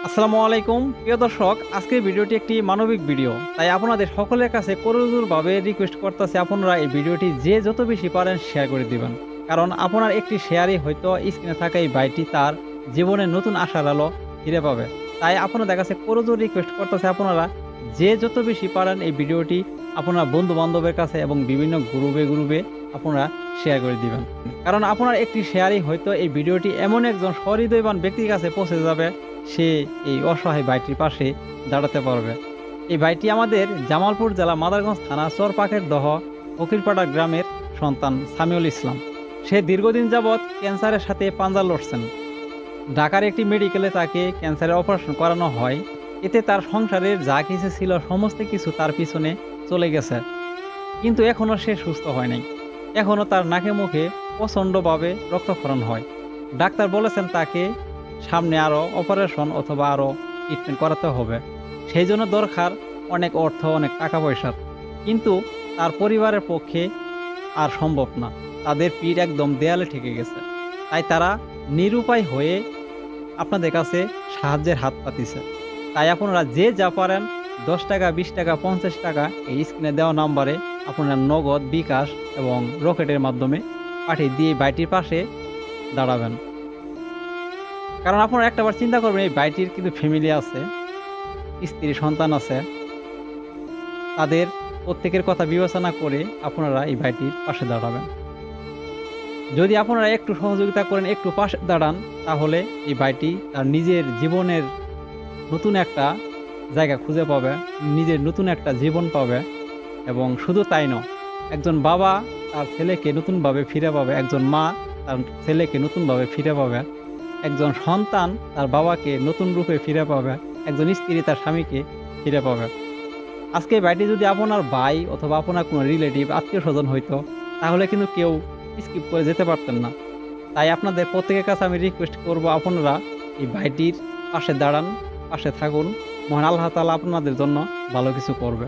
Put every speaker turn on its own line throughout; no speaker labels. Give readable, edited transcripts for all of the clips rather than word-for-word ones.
আসসালামু আলাইকুম প্রিয় দর্শক, আজকের ভিডিওটি একটি মানবিক ভিডিও। তাই আপনাদের সকলের কাছে করজোড়ভাবে রিকোয়েস্ট করতেছি, আপনারা এই ভিডিওটি যে যত বেশি পারেন শেয়ার করে দিবেন। কারণ আপনার একটি শেয়ারই হয়তো স্ক্রিনে থাকা এই ভাইটি তার জীবনে নতুন আশার আলো ফিরে পাবে। তাই আপনাদের কাছে করজোড় রিকোয়েস্ট করতেছে, আপনারা যে যত বেশি পারেন এই ভিডিওটি আপনার বন্ধু বান্ধবের কাছে এবং বিভিন্ন গ্রুপে আপনারা শেয়ার করে দিবেন। কারণ আপনার একটি শেয়ারই হয়তো এই ভিডিওটি এমন একজন সহৃদয়বান ব্যক্তির কাছে পৌঁছে যাবে, সে এই অসহায় ভাইটির পাশে দাঁড়াতে পারবে। এই ভাইটি আমাদের জামালপুর জেলা মাদারগঞ্জ থানা চরপাকের দহ ফকিরপাড়া গ্রামের সন্তান সামিউল ইসলাম। সে দীর্ঘদিন যাবৎ ক্যান্সারের সাথে পাঞ্জা লড়ছেন। ঢাকার একটি মেডিকেলে তাকে ক্যান্সারের অপারেশন করানো হয়। এতে তার সংসারের যা কিছু ছিল সমস্ত কিছু তার পিছনে চলে গেছে, কিন্তু এখনও সে সুস্থ হয় নাই। এখনও তার নাকে মুখে প্রচণ্ডভাবে রক্তক্ষরণ হয়। ডাক্তার বলেছেন তাকে সামনে আরও অপারেশন অথবা আরও ট্রিটমেন্ট করাতে হবে। সেই জন্য দরকার অনেক অর্থ, অনেক টাকা পয়সার। কিন্তু তার পরিবারের পক্ষে আর সম্ভব না, তাদের পিঠ একদম দেয়ালে ঠেকে গেছে। তাই তারা নিরুপায় হয়ে আপনাদের কাছে সাহায্যের হাত পাতিছে। তাই আপনারা যে যা পারেন 10 টাকা, 20 টাকা, 50 টাকা এই স্ক্রিনে দেওয়া নাম্বারে আপনারা নগদ, বিকাশ এবং রকেটের মাধ্যমে পাঠিয়ে দিয়ে ভাইটির পাশে দাঁড়াবেন। কারণ আপনারা একটাবার চিন্তা করবেন, এই ভাইটির কিন্তু ফ্যামিলি আছে, স্ত্রী সন্তান আছে। তাদের প্রত্যেকের কথা বিবেচনা করে আপনারা এই ভাইটির পাশে দাঁড়াবেন। যদি আপনারা একটু সহযোগিতা করেন, একটু পাশে দাঁড়ান, তাহলে এই ভাইটি তার নিজের জীবনের নতুন একটা জায়গা খুঁজে পাবে, নিজের নতুন একটা জীবন পাবে। এবং শুধু তাই নয়, একজন বাবা তার ছেলেকে নতুনভাবে ফিরে পাবে, একজন মা তার ছেলেকে নতুনভাবে ফিরে পাবে, একজন সন্তান তার বাবাকে নতুন রূপে ফিরে পাবে, একজন স্ত্রী তার স্বামীকে ফিরে পাবে। আজকে ভাইটি যদি আপনার ভাই অথবা আপনার কোনো রিলেটিভ, আত্মীয় স্বজন হইতো, তাহলে কিন্তু কেউ স্কিপ করে যেতে পারতেন না। তাই আপনাদের প্রত্যেকের কাছে আমি রিকোয়েস্ট করব, আপনারা এই ভাইটির পাশে দাঁড়ান, পাশে থাকুন। মহান আল্লাহ তাআলা আপনাদের জন্য ভালো কিছু করবে।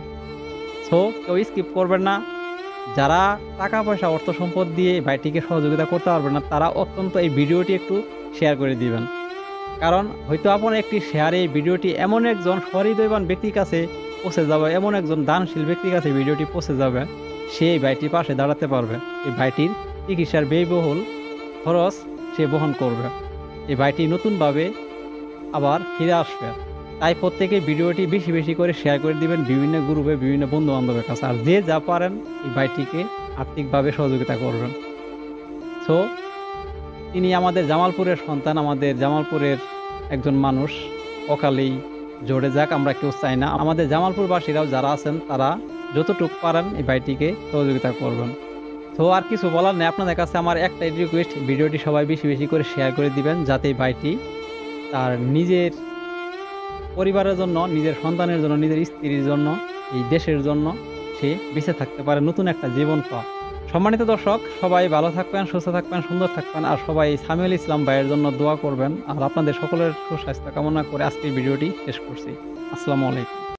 সো কেউ স্কিপ করবেন না। যারা টাকা পয়সা, অর্থ সম্পদ দিয়ে এই ভাইটিকে সহযোগিতা করতে পারবেন না, তারা অত্যন্ত এই ভিডিওটি একটু শেয়ার করে দিবেন। কারণ হয়তো আপনার একটি শেয়ারে এই ভিডিওটি এমন একজন সহৃদয়বান ব্যক্তির কাছে পৌঁছে যাবে, এমন একজন দানশীল ব্যক্তির কাছে ভিডিওটি পৌঁছে যাবে, সে এই ভাইটির পাশে দাঁড়াতে পারবে। এই ভাইটির চিকিৎসার ব্যয়বহুল খরচ সে বহন করবে। এই ভাইটি নতুনভাবে আবার ফিরে আসবে। তাই প্রত্যেকে ভিডিওটি বেশি বেশি করে শেয়ার করে দিবেন বিভিন্ন গ্রুপে, বিভিন্ন বন্ধু বান্ধবের কাছে। আর যে যা পারেন এই ভাইটিকে আর্থিকভাবে সহযোগিতা করবেন। সো তিনি আমাদের জামালপুরের সন্তান, আমাদের জামালপুরের একজন মানুষ। অকালেই জড়ে যাক, আমরা কেউ চাই না। আমাদের জামালপুরবাসীরাও যারা আছেন, তারা যতটুকু পারেন এই ভাইটিকে সহযোগিতা করবেন। তো আর কিছু বলার নেই, আপনাদের কাছে আমার একটাই রিকোয়েস্ট, ভিডিওটি সবাই বেশি বেশি করে শেয়ার করে দিবেন, যাতে এই ভাইটি তার নিজের পরিবারের জন্য, নিজের সন্তানের জন্য, নিজের স্ত্রীর জন্য, এই দেশের জন্য সে বেঁচে থাকতে পারে, নতুন একটা জীবন পায়। সম্মানিত দর্শক, সবাই ভালো থাকবেন, সুস্থ থাকবেন, সুন্দর থাকবেন। আর সবাই সামিউল ইসলাম ভাইয়ের জন্য দোয়া করবেন। আর আপনাদের সকলের সুস্বাস্থ্য কামনা করে আজকের ভিডিওটি শেষ করছি। আসসালামু আলাইকুম।